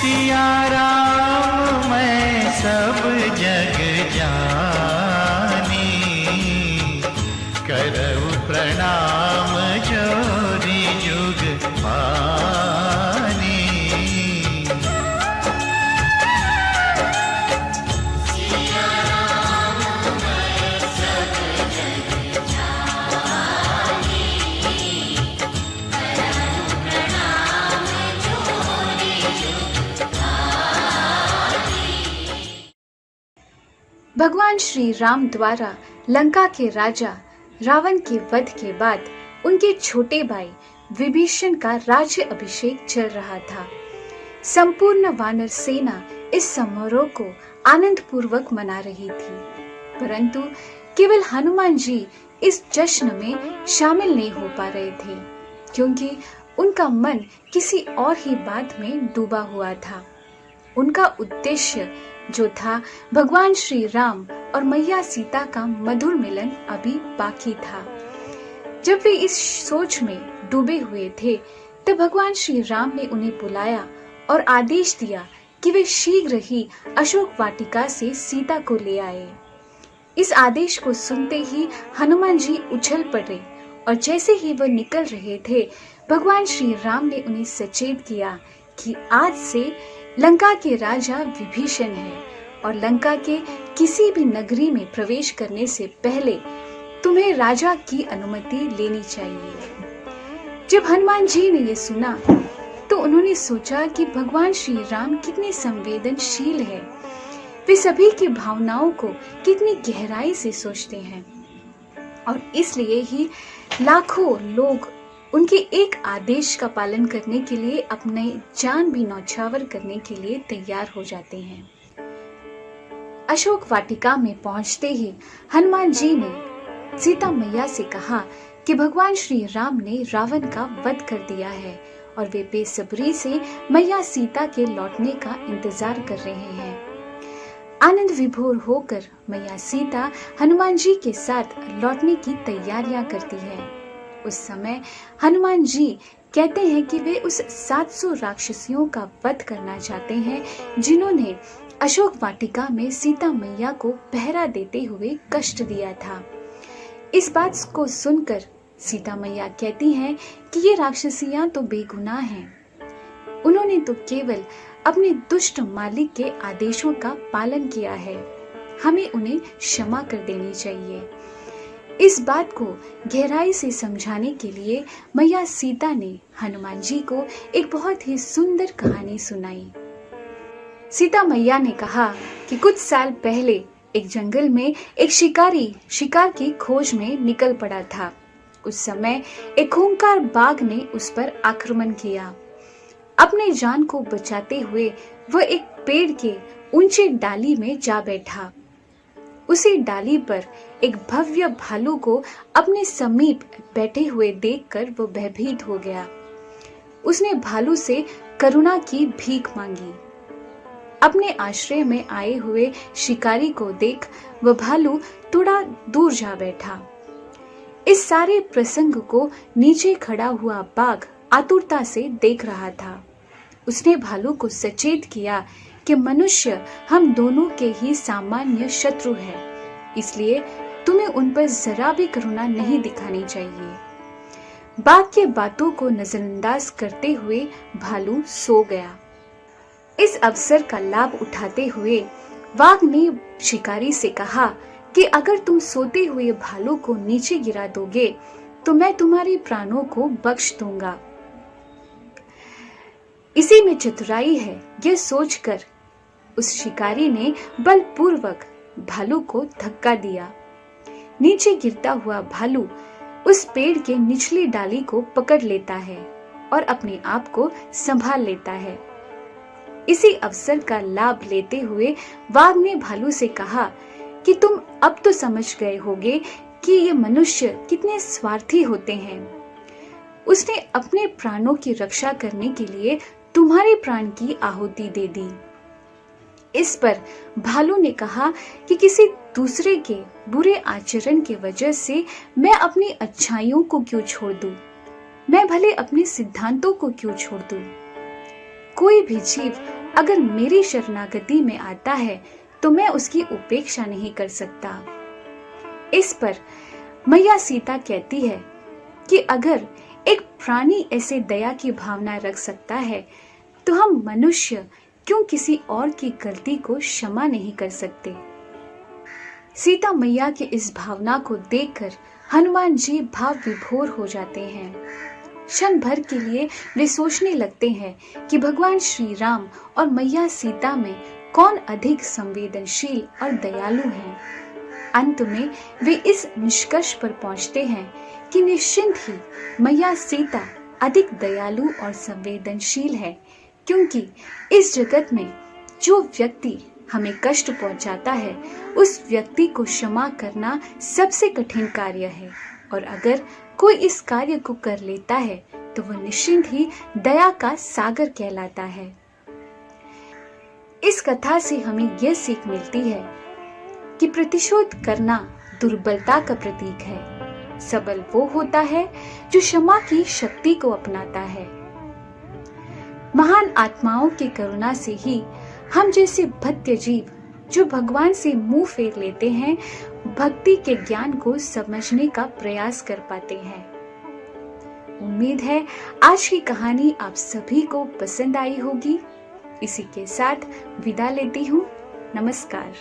सिया राम मैं सब जग जानी, करऊ प्रणाम जोरी जुग पानी। सिया राम मैं सब जग जानी, करऊ प्रणाम जोरी जुग पानी। भगवान श्री राम द्वारा लंका के राजा रावण के वध के बाद उनके छोटे भाई विभीषण का राज्य अभिषेक चल रहा था। संपूर्ण वानर सेना इस समारोह को आनंद पूर्वक मना रही थी, परंतु केवल हनुमान जी इस जश्न में शामिल नहीं हो पा रहे थे, क्योंकि उनका मन किसी और ही बात में डूबा हुआ था। उनका उद्देश्य जो था भगवान श्री राम और मैया सीता का मधुर मिलन अभी बाकी था। जब वे इस सोच में डूबे हुए थे, तब भगवान श्री राम ने उन्हें बुलाया और आदेश दिया कि वे शीघ्र ही अशोक वाटिका से सीता को ले आए। इस आदेश को सुनते ही हनुमान जी उछल पड़े और जैसे ही वह निकल रहे थे, भगवान श्री राम ने उन्हें सचेत किया कि आज से लंका के राजा विभीषण है और लंका के किसी भी नगरी में प्रवेश करने से पहले तुम्हें राजा की अनुमति लेनी चाहिए। जब हनुमान जी ने यह सुना तो उन्होंने सोचा कि भगवान श्री राम कितने संवेदनशील है, वे सभी की भावनाओं को कितनी गहराई से सोचते हैं और इसलिए ही लाखों लोग उनके एक आदेश का पालन करने के लिए अपने जान भी न्यौछावर करने के लिए तैयार हो जाते हैं। अशोक वाटिका में पहुंचते ही हनुमान जी ने सीता मैया से कहा कि भगवान श्री राम ने रावण का वध कर दिया है और वे बेसब्री से मैया सीता के लौटने का इंतजार कर रहे हैं। आनंद विभोर होकर मैया सीता हनुमान जी के साथ लौटने की तैयारियां करती है। उस समय हनुमान जी कहते हैं कि वे उस 700 राक्षसियों का वध करना चाहते हैं जिन्होंने अशोक वाटिका में सीता मैया को पहरा देते हुए कष्ट दिया था। इस बात को सुनकर सीता मैया कहती हैं कि ये राक्षसियां तो बेगुनाह हैं, उन्होंने तो केवल अपने दुष्ट मालिक के आदेशों का पालन किया है, हमें उन्हें क्षमा कर देनी चाहिए। इस बात को गहराई से समझाने के लिए मैया सीता ने हनुमान जी को एक बहुत ही सुंदर कहानी सुनाई। सीता मैया ने कहा कि कुछ साल पहले एक जंगल में एक शिकारी शिकार की खोज में निकल पड़ा था। उस समय एक खूंखार बाघ ने उस पर आक्रमण किया। अपने जान को बचाते हुए वह एक पेड़ के ऊंचे डाली में जा बैठा। उसी डाली पर एक भव्य भालू को अपने समीप बैठे हुए देखकर वो भयभीत हो गया। उसने भालू से करुणा की भीख मांगी। अपने आश्रय में आए हुए शिकारी को देख वह भालू थोड़ा दूर जा बैठा। इस सारे प्रसंग को नीचे खड़ा हुआ बाघ आतुरता से देख रहा था। उसने भालू को सचेत किया कि मनुष्य हम दोनों के ही सामान्य शत्रु है, इसलिए तुम्हें उन पर जरा भी करुणा नहीं दिखानी चाहिए। बाघ के बातों को नजरअंदाज करते हुए भालू सो गया। इस अवसर का लाभ उठाते हुए बाघ ने शिकारी से कहा कि अगर तुम सोते हुए भालू को नीचे गिरा दोगे तो मैं तुम्हारे प्राणों को बख्श दूंगा। इसी में चतुराई है, यह सोचकर उस शिकारी ने बलपूर्वक भालू को धक्का दिया। नीचे गिरता हुआ भालू उस पेड़ के निचली डाली को पकड़ लेता है और अपने आप को संभाल लेता है। इसी अवसर का लाभ लेते हुए बाघ ने भालू से कहा कि तुम अब तो समझ गए होगे कि ये मनुष्य कितने स्वार्थी होते हैं। उसने अपने प्राणों की रक्षा करने के लिए तुम्हारे प्राण की आहुति दे दी। इस पर भालू ने कहा कि किसी दूसरे के बुरे आचरण की वजह से मैं अपनी अच्छाइयों को क्यों छोड़ दूं? मैं भले अपने सिद्धांतों को क्यों छोड़ दूं? कोई भी जीव अगर मेरी शरणागति में आता है तो मैं उसकी उपेक्षा नहीं कर सकता। इस पर मैया सीता कहती है कि अगर एक प्राणी ऐसे दया की भावना रख सकता है तो हम मनुष्य क्यों किसी और की गलती को क्षमा नहीं कर सकते। सीता मैया की इस भावना को देखकर हनुमान जी भाव विभोर हो जाते हैं। क्षण भर के लिए वे सोचने लगते हैं कि भगवान श्री राम और मैया सीता में कौन अधिक संवेदनशील और दयालु हैं। अंत में वे इस निष्कर्ष पर पहुंचते हैं कि निश्चिंत ही मैया सीता अधिक दयालु और संवेदनशील है, क्योंकि इस जगत में जो व्यक्ति हमें कष्ट पहुंचाता है उस व्यक्ति को क्षमा करना सबसे कठिन कार्य है, और अगर कोई इस कार्य को कर लेता है तो वह निश्चिंत ही दया का सागर कहलाता है। इस कथा से हमें यह सीख मिलती है कि प्रतिशोध करना दुर्बलता का प्रतीक है। सबल वो होता है जो क्षमा की शक्ति को अपनाता है। महान आत्माओं की करुणा से ही हम जैसे भक्त जीव जो भगवान से मुंह फेर लेते हैं, भक्ति के ज्ञान को समझने का प्रयास कर पाते हैं। उम्मीद है आज की कहानी आप सभी को पसंद आई होगी। इसी के साथ विदा लेती हूँ। नमस्कार।